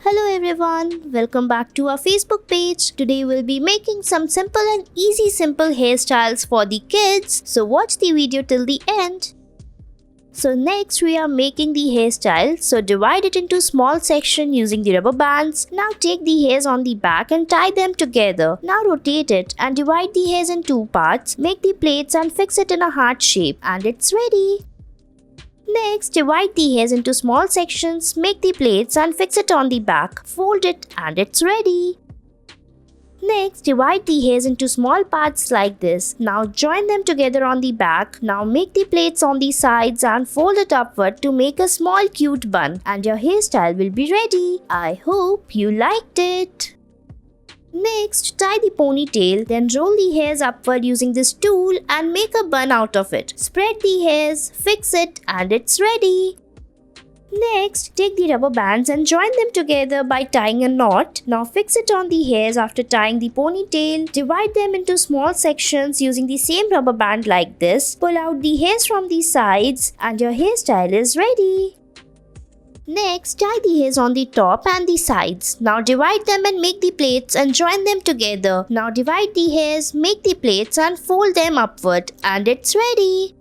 Hello everyone, welcome back to our Facebook page. Today we'll be making some simple and easy simple hairstyles for the kids. So watch the video till the end. So next we are making the hairstyle. So divide it into small sections using the rubber bands. Now take the hairs on the back and tie them together. Now rotate it and divide the hairs in two parts. Make the plaits and fix it in a heart shape and it's ready. Next, divide the hairs into small sections, make the plaits and fix it on the back. Fold it and it's ready. Next, divide the hairs into small parts like this. Now join them together on the back. Now make the plaits on the sides and fold it upward to make a small cute bun. And your hairstyle will be ready. I hope you liked it. Next, tie the ponytail, then roll the hairs upward using this tool and make a bun out of it. Spread the hairs, fix it and it's ready. Next, take the rubber bands and join them together by tying a knot. Now fix it on the hairs after tying the ponytail. Divide them into small sections using the same rubber band like this. Pull out the hairs from the sides and your hairstyle is ready. Next, tie the hairs on the top and the sides. Now divide them and make the plaits and join them together. Now divide the hairs, make the plaits and fold them upward and it's ready.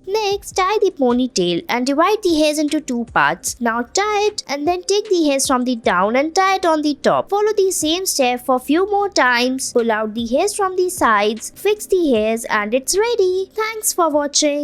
Next, tie the ponytail and divide the hairs into two parts. Now tie it and then take the hairs from the down and tie it on the top. Follow the same step for a few more times. Pull out the hairs from the sides, fix the hairs and it's ready. Thanks for watching.